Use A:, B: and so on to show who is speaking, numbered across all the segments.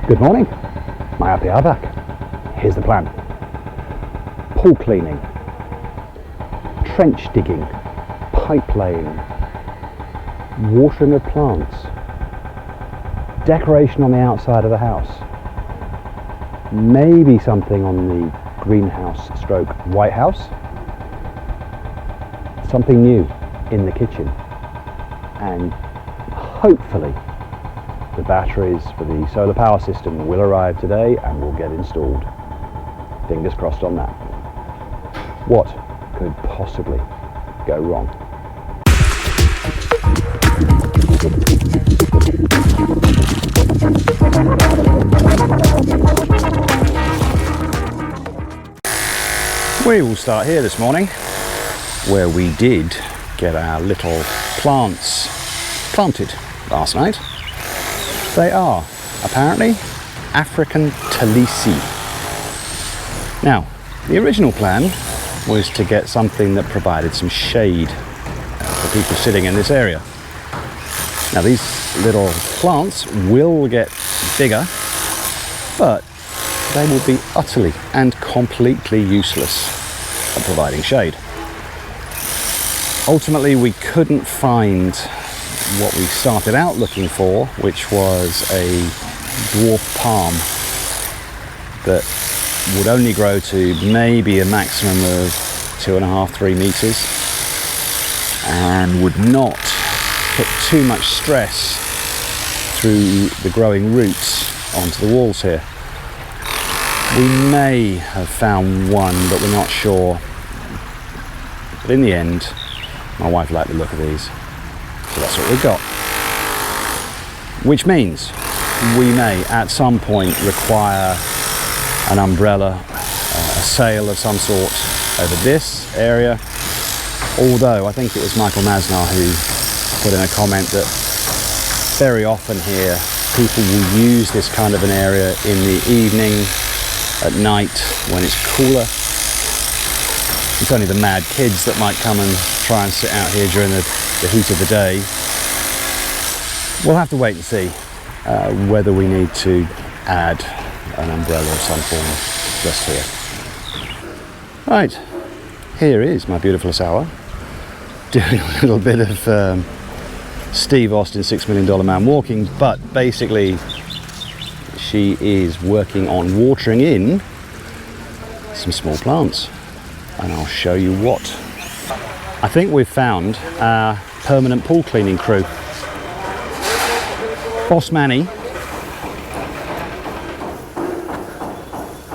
A: Good morning, my happy hour back. Here's the plan. Pool cleaning, trench digging, pipe laying, watering of plants, decoration on the outside of the house, maybe something on the greenhouse stroke White House, something new in the kitchen, and hopefully the batteries for the solar power system will arrive today and will get installed. Fingers crossed on that. What could possibly go wrong? We will start here this morning, where we did get our little plants planted last night. They are apparently African Talisi. Now, the original plan was to get something that provided some shade for people sitting in this area. Now, these little plants will get bigger, but they will be utterly and completely useless at providing shade. Ultimately, we couldn't find what we started out looking for, which was a dwarf palm that would only grow to maybe a maximum of 2.5–3 meters and would not put too much stress through the growing roots onto the walls here. We may have found one, but we're not sure. But in the end, my wife liked the look of these. So that's what we've got. Which means we may at some point require an umbrella, a sail of some sort over this area. Although I think it was Michael Masnar who put in a comment that very often here people will use this kind of an area in the evening, at night when it's cooler. It's only the mad kids that might come and try and sit out here during the heat of the day. We'll have to wait and see whether we need to add an umbrella of some form just here. Right, here is my beautiful Asawa doing a little bit of Steve Austin $6 Million Man walking, but basically she is working on watering in some small plants, and I'll show you what. I think we've found our permanent pool cleaning crew. Boss Manny,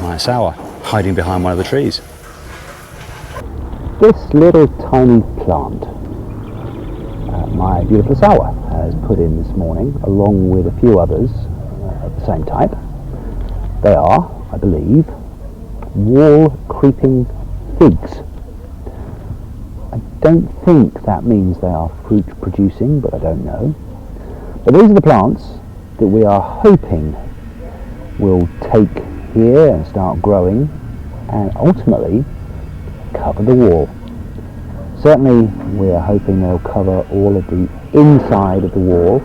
A: my Asawa, hiding behind one of the trees. This little tiny plant, my beautiful Asawa has put in this morning, along with a few others of the same type. They are, I believe, wall creeping figs. I don't think that means they are fruit producing, but I don't know. But these are the plants that we are hoping will take here and start growing and ultimately cover the wall. Certainly we are hoping they'll cover all of the inside of the wall,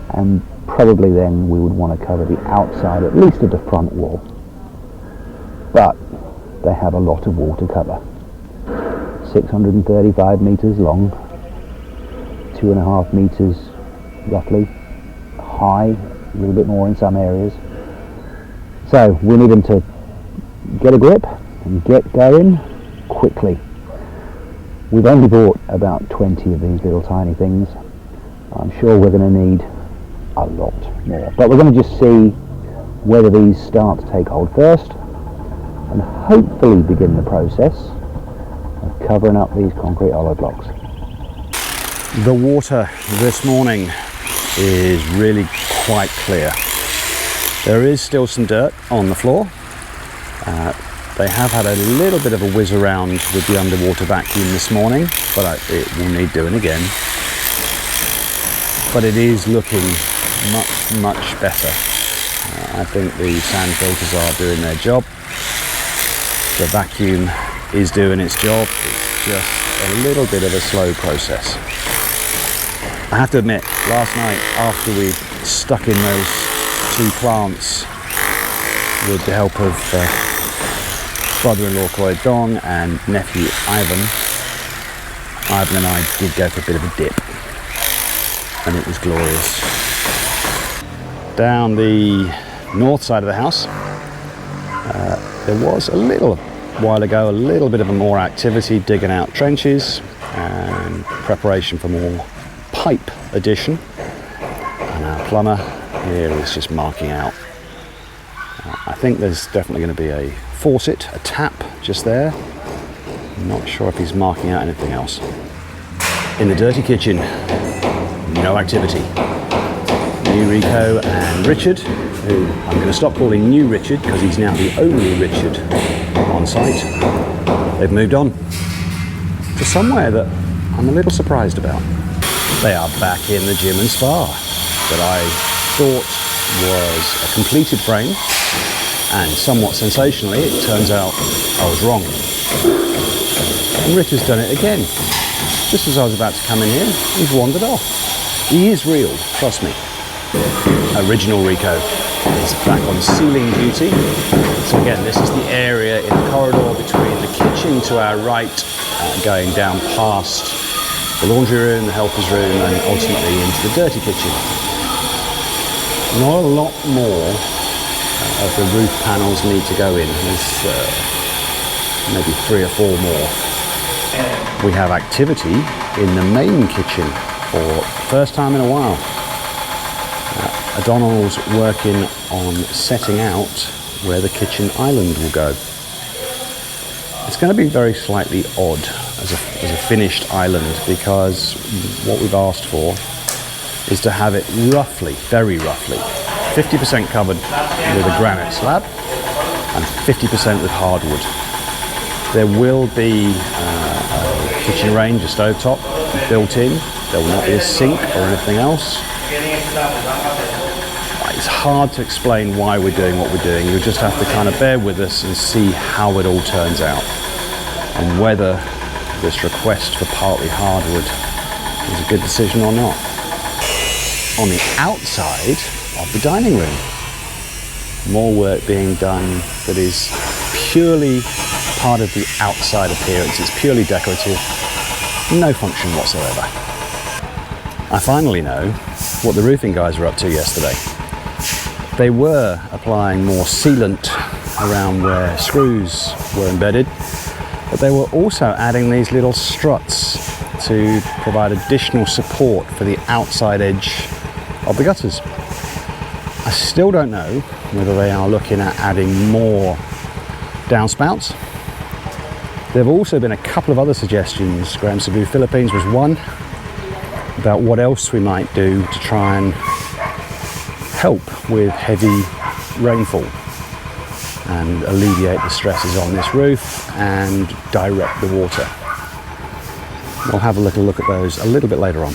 A: and probably then we would want to cover the outside, at least of the front wall. But they have a lot of wall to cover. 635 meters long, 2.5 meters roughly high, a little bit more in some areas. So we need them to get a grip and get going quickly. We've only bought about 20 of these little tiny things. I'm sure we're going to need a lot more, but we're going to just see whether these start to take hold first and hopefully begin the process of covering up these concrete hollow blocks. The water this morning is really quite clear. There is still some dirt on the floor. They have had a little bit of a whiz around with the underwater vacuum this morning, but it will need doing again. But it is looking much better. I think the sand filters are doing their job. The vacuum is doing its job. It's just a little bit of a slow process. I have to admit, last night after we stuck in those 2 plants with the help of brother-in-law Koy Dong and nephew Ivan. Ivan and I did go for a bit of a dip, and it was glorious. Down the north side of the house, there was a little while ago a little bit of more activity digging out trenches and preparation for more pipe addition, and our plumber here is just marking out. I think there's definitely going to be a faucet, a tap just there. I'm not sure if he's marking out anything else. In the dirty kitchen, no activity. New Rico and Richard, who I'm going to stop calling New Richard because he's now the only Richard on site. They've moved on to somewhere that I'm a little surprised about. They are back in the gym and spa that I thought was a completed frame, and somewhat sensationally it turns out I was wrong. And Richard's done it again. Just as I was about to come in here, he's wandered off. He is real, trust me. Original Rico is back on ceiling duty. So again, this is the area in the corridor between the kitchen to our right, going down past the laundry room, the helper's room, and ultimately into the dirty kitchen. Not a lot more of the roof panels need to go in. There's maybe 3 or 4 more. We have activity in the main kitchen for the first time in a while. O'Donnell's working on setting out where the kitchen island will go. It's going to be very slightly odd as a finished island, because what we've asked for is to have it roughly, very roughly, 50% covered with a granite slab and 50% with hardwood. There will be a kitchen range, a stovetop built in. There will not be a sink or anything else. It's hard to explain why we're doing what we're doing. You'll just have to kind of bear with us and see how it all turns out, and whether this request for partly hardwood is a good decision or not. On the outside of the dining room, more work being done that is purely part of the outside appearance. It's purely decorative, no function whatsoever. I finally know what the roofing guys were up to yesterday. They were applying more sealant around where screws were embedded, but they were also adding these little struts to provide additional support for the outside edge of the gutters. I still don't know whether they are looking at adding more downspouts. There have also been a couple of other suggestions. Graham Cebu Philippines was one, about what else we might do to try and help with heavy rainfall and alleviate the stresses on this roof and direct the water. We'll have a little look at those a little bit later on.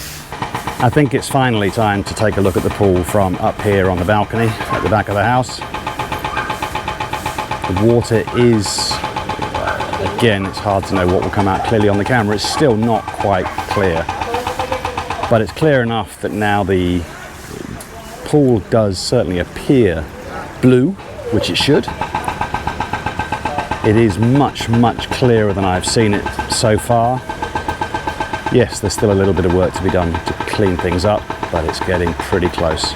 A: I think it's finally time to take a look at the pool from up here on the balcony at the back of the house. The water is, again, it's hard to know what will come out clearly on the camera. It's still not quite clear, but it's clear enough that now the pool does certainly appear blue, which it should. It is much, much clearer than I've seen it so far. Yes, there's still a little bit of work to be done to clean things up, but it's getting pretty close.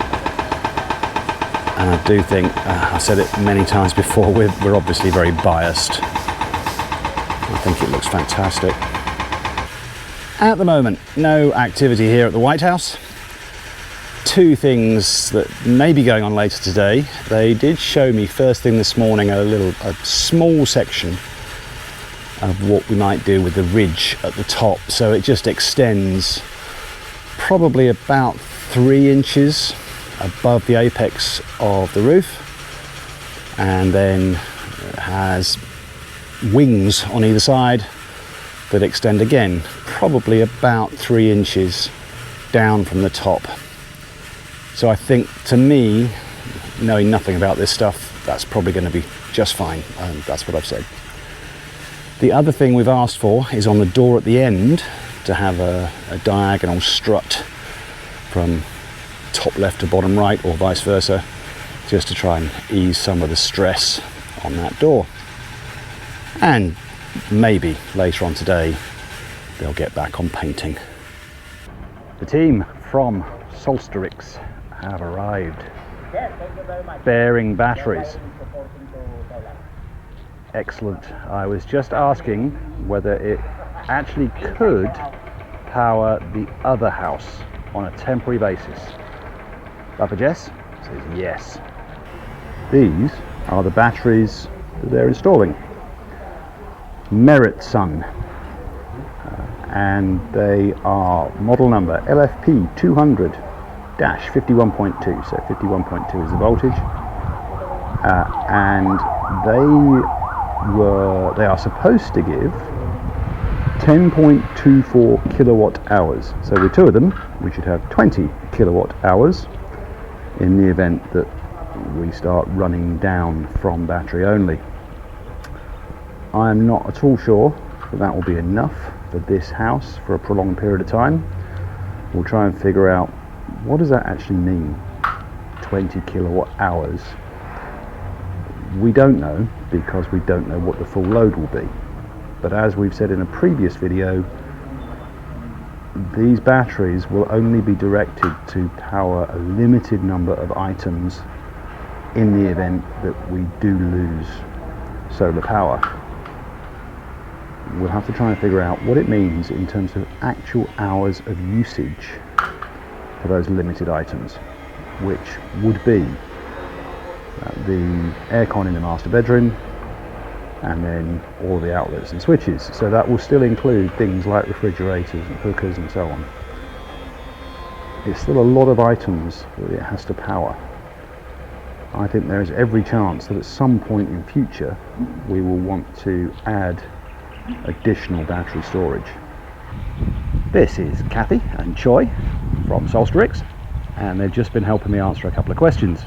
A: And I do think, I've said it many times before, we're obviously very biased. I think it looks fantastic. At the moment, no activity here at the White House. 2 things that may be going on later today. They did show me first thing this morning a small section of what we might do with the ridge at the top. So it just extends probably about 3 inches above the apex of the roof, and then has wings on either side that extend again probably about 3 inches down from the top. So I think, to me, knowing nothing about this stuff, that's probably going to be just fine, and that's what I've said. The other thing we've asked for is on the door at the end to have a diagonal strut from top left to bottom right, or vice versa, just to try and ease some of the stress on that door. And maybe later on today they'll get back on painting. The team from Solstarix have arrived, bearing batteries. Excellent. I was just asking whether it actually could power the other house on a temporary basis. Papa Jess says yes. These are the batteries that they're installing. Merit Sun, and they are model number LFP 200-51.2, so 51.2 is the voltage, and they are supposed to give 10.24 kilowatt hours. So with two of them we should have 20 kilowatt hours in the event that we start running down from battery only. I'm not at all sure that will be enough for this house for a prolonged period of time. We'll try and figure out what does that actually mean, 20 kilowatt hours. We don't know, because we don't know what the full load will be. But as we've said in a previous video, these batteries will only be directed to power a limited number of items in the event that we do lose solar power. We'll have to try and figure out what it means in terms of actual hours of usage for those limited items, which would be the aircon in the master bedroom, and then all the outlets and switches. So that will still include things like refrigerators and cookers and so on. It's still a lot of items that it has to power. I think there is every chance that at some point in future we will want to add additional battery storage. This is Kathy and Choi from Solstarix, and they've just been helping me answer a couple of questions.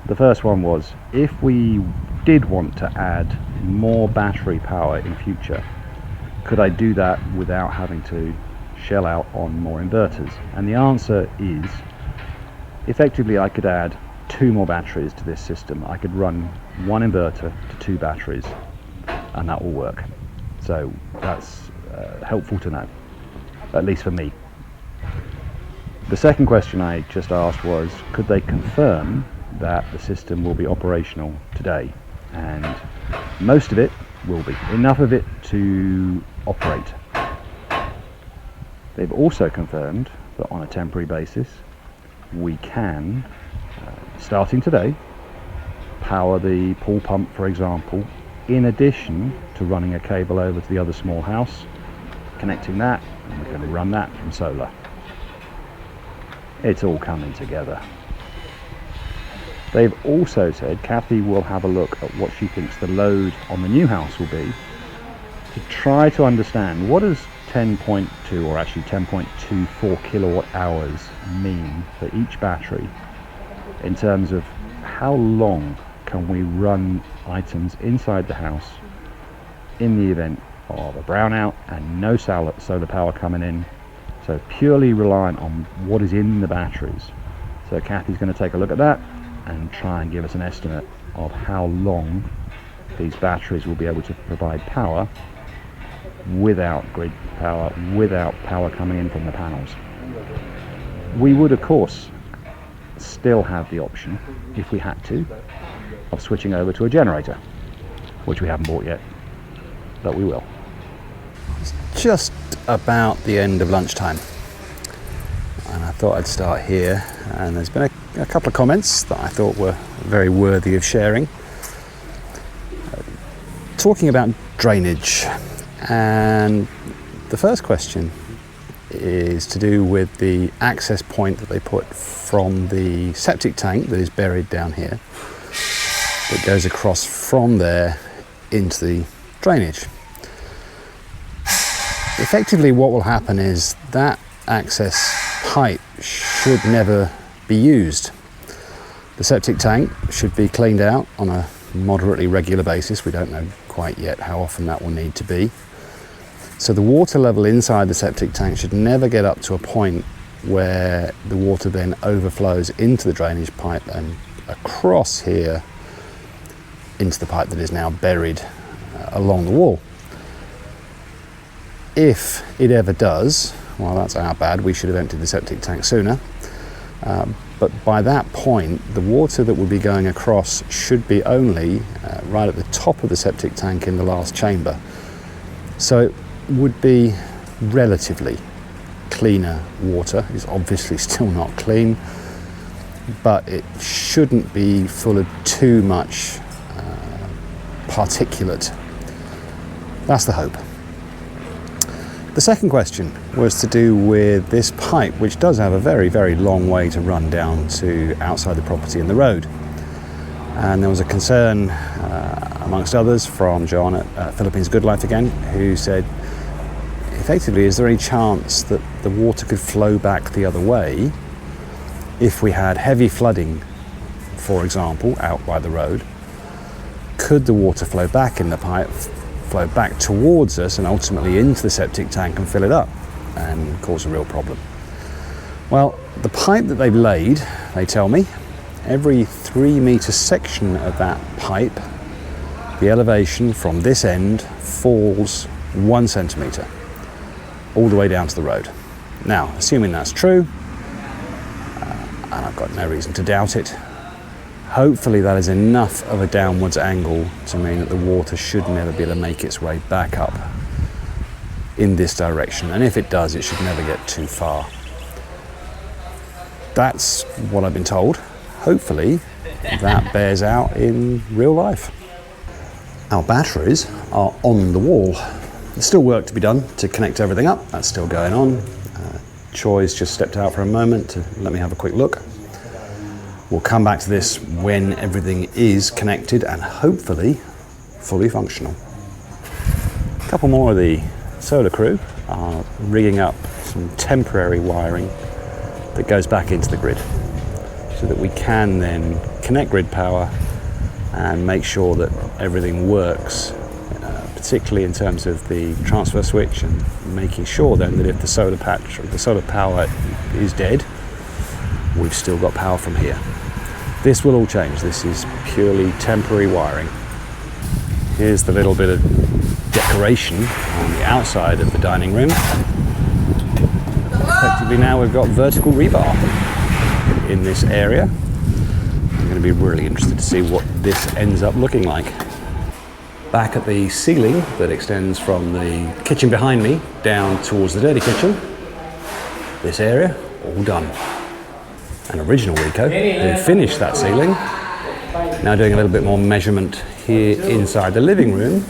A: The first one was, if we did want to add more battery power in future, could I do that without having to shell out on more inverters? And the answer is, effectively I could add 2 more batteries to this system. I could run 1 inverter to 2 batteries, and that will work. So that's helpful to know, at least for me. The second question I just asked was, could they confirm that the system will be operational today? And most of it will be, enough of it to operate. They've also confirmed that on a temporary basis we can, starting today, power the pool pump, for example, in addition to running a cable over to the other small house, connecting that, and we can run that from solar. It's all coming together. They've also said Kathy will have a look at what she thinks the load on the new house will be, to try to understand what does 10.2 or actually 10.24 kilowatt hours mean for each battery, in terms of how long can we run items inside the house in the event of a brownout and no solar power coming in, so purely reliant on what is in the batteries. So Kathy's going to take a look at that and try and give us an estimate of how long these batteries will be able to provide power without grid power, without power coming in from the panels. We would of course still have the option, if we had to, of switching over to a generator, which we haven't bought yet, but we will. It's just about the end of lunchtime, and I thought I'd start here, and there's been a couple of comments that I thought were very worthy of sharing. Talking about drainage, and the first question is to do with the access point that they put from the septic tank that is buried down here, that goes across from there into the drainage. Effectively what will happen is that access pipe should never be used. The septic tank should be cleaned out on a moderately regular basis. We don't know quite yet how often that will need to be. So the water level inside the septic tank should never get up to a point where the water then overflows into the drainage pipe and across here into the pipe that is now buried along the wall. If it ever does, well, that's our bad, we should have emptied the septic tank sooner. But by that point, the water that would be going across should be only right at the top of the septic tank in the last chamber. So it would be relatively cleaner water. It's obviously still not clean, but it shouldn't be full of too much particulate. That's the hope. The second question was to do with this pipe, which does have a very, very long way to run down to outside the property and the road. And there was a concern, amongst others, from John at Philippines Good Life again, who said, effectively, is there any chance that the water could flow back the other way if we had heavy flooding, for example, out by the road? Could the water flow back in the pipe, flow back towards us and ultimately into the septic tank and fill it up and cause a real problem? Well, the pipe that they've laid, they tell me, every 3 metre section of that pipe, the elevation from this end falls 1 centimetre all the way down to the road. Now, assuming that's true, and I've got no reason to doubt it, hopefully that is enough of a downwards angle to mean that the water should never be able to make its way back up in this direction. And if it does, it should never get too far. That's what I've been told. Hopefully that bears out in real life. Our batteries are on the wall. There's still work to be done to connect everything up. That's still going on. Choi's just stepped out for a moment to let me have a quick look. We'll come back to this when everything is connected and hopefully fully functional. A couple more of the solar crew are rigging up some temporary wiring that goes back into the grid so that we can then connect grid power and make sure that everything works, particularly in terms of the transfer switch, and making sure then that if the solar patch or the solar power is dead, we've still got power from here. This will all change. This is purely temporary wiring. Here's the little bit of decoration on the outside of the dining room. Effectively now we've got vertical rebar in this area. I'm going to be really interested to see what this ends up looking like. Back at the ceiling that extends from the kitchen behind me down towards the dirty kitchen, this area all done. An original Rico who finished that ceiling, now doing a little bit more measurement here inside the living room,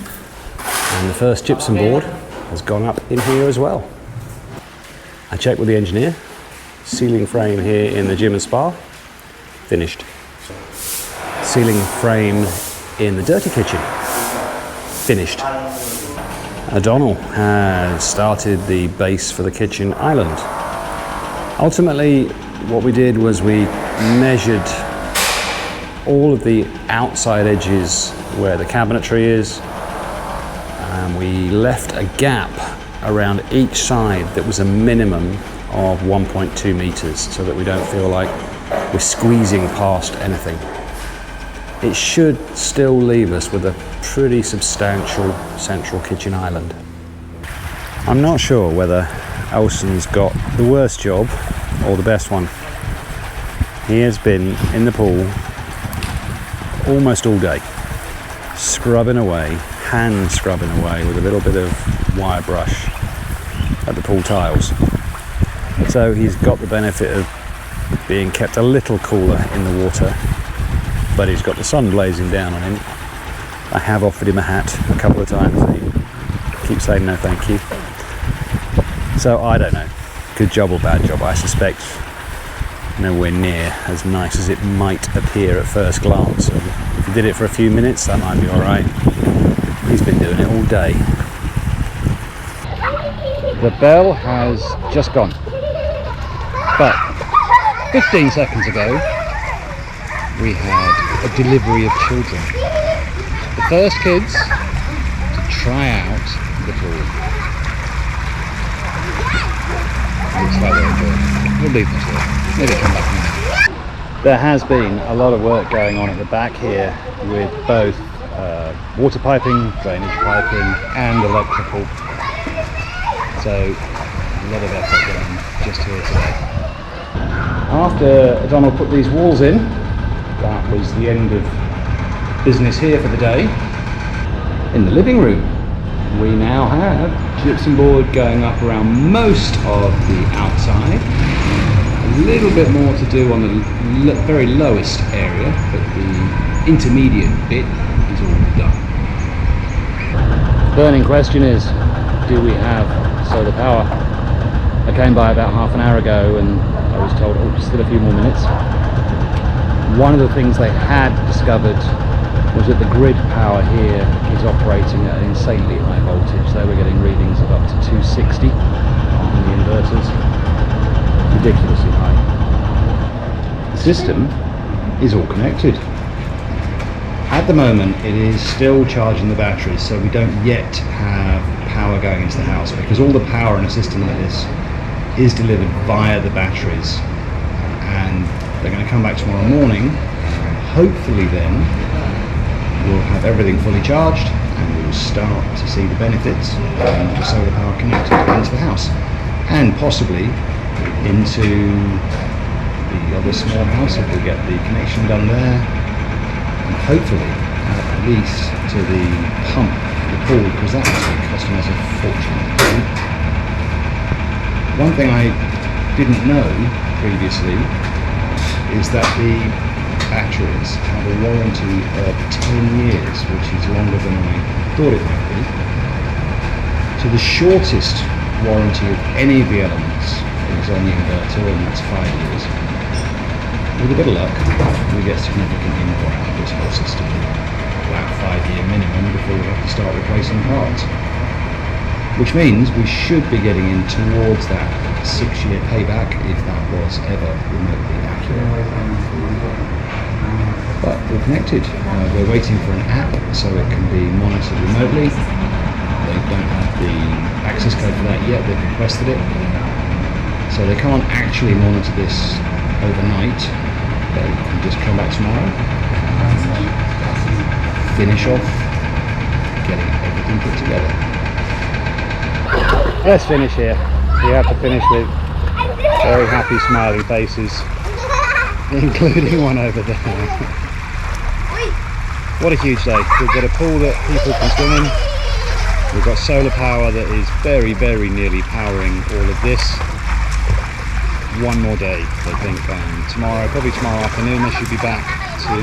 A: and the first gypsum board has gone up in here as well. I checked with the engineer, ceiling frame here in the gym and spa, finished. Ceiling frame in the dirty kitchen, finished. O'Donnell has started the base for the kitchen island. Ultimately, what we did was we measured all of the outside edges where the cabinetry is, and we left a gap around each side that was a minimum of 1.2 meters so that we don't feel like we're squeezing past anything. It should still leave us with a pretty substantial central kitchen island. I'm not sure whether Elson's got the worst job or the best one. He has been in the pool almost all day, scrubbing away, hand scrubbing away with a little bit of wire brush at the pool tiles. So he's got the benefit of being kept a little cooler in the water, but he's got the sun blazing down on him. I have offered him a hat a couple of times and he keeps saying no thank you. So I don't know, good job or bad job. I suspect nowhere near as nice as it might appear at first glance. And if he did it for a few minutes, that might be all right. He's been doing it all day. The bell has just gone, but 15 seconds ago we had a delivery of children. The first kids to try out the pool. Looks like they're enjoying it. We'll leave them to it. Maybe come back now. There has been a lot of work going on at the back here with both water piping, drainage piping and electrical. So a lot of effort going on just here today. After Donald put these walls in, that was the end of business here for the day. In the living room, we now have gypsum board going up around most of the outside. A little bit more to do on the very lowest area, but the intermediate bit is all done. Burning question is, do we have solar power? I came by about half an hour ago and I was told, oh, still a few more minutes. One of the things they had discovered was that the grid power here is operating at an insanely high voltage. They were getting readings of up to 260 on the inverters. Ridiculously high. The system is all connected. At the moment it is still charging the batteries, so we don't yet have power going into the house, because all the power in a system like this is delivered via the batteries, and they're going to come back tomorrow morning. Hopefully then we'll have everything fully charged and we will start to see the benefits of the solar power connected into the house, and possibly into the other small house if we get the connection done there, and hopefully at least to the pump for the pool, because that's costing us a fortune. One thing I didn't know previously is that the batteries have a warranty of 10 years, which is longer than I thought it might be. So the shortest warranty of any of the elements is on the inverter, and that's 5 years. With a bit of luck, we get significantly more out of this whole system, about 5-year minimum before we have to start replacing parts. Which means we should be getting in towards that 6-year payback if that was ever remotely accurate. But we're connected. We're waiting for an app so it can be monitored remotely. They don't have the access code for that yet, they've requested it. So they can't actually monitor this overnight. They can just come back tomorrow and finish off getting everything put together. Let's finish here. We have to finish with very happy smiling faces, including one over there. What a huge day. We've got a pool that people can swim in. We've got solar power that is very, very nearly powering all of this. One more day, I think, and probably tomorrow afternoon, they should be back to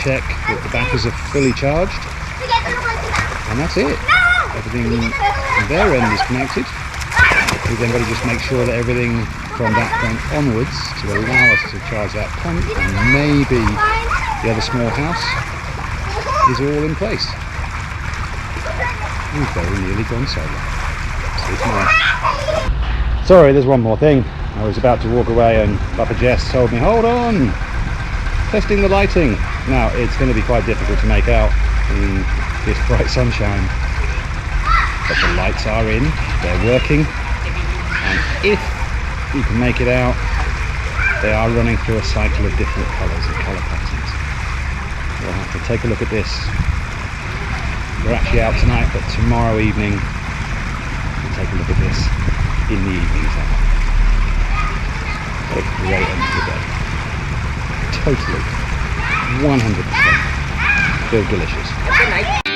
A: check that the batteries are fully charged. And that's it. Everything on their end is connected. We've then got to just make sure that everything from that point onwards to allow us to charge that pump and maybe the other small house is all in place. We've very nearly gone solar. See you tomorrow. Sorry, there's one more thing. I was about to walk away and Papa Jess told me, hold on, testing the lighting. Now it's going to be quite difficult to make out in this bright sunshine, but the lights are in, they're working, and if you can make it out, they are running through a cycle of different colours and colour patterns. We'll have to take a look at this. We're actually out tonight, but tomorrow evening we'll take a look at this in the evening time. What a great end to the day. Totally, 100% BuilDelicious.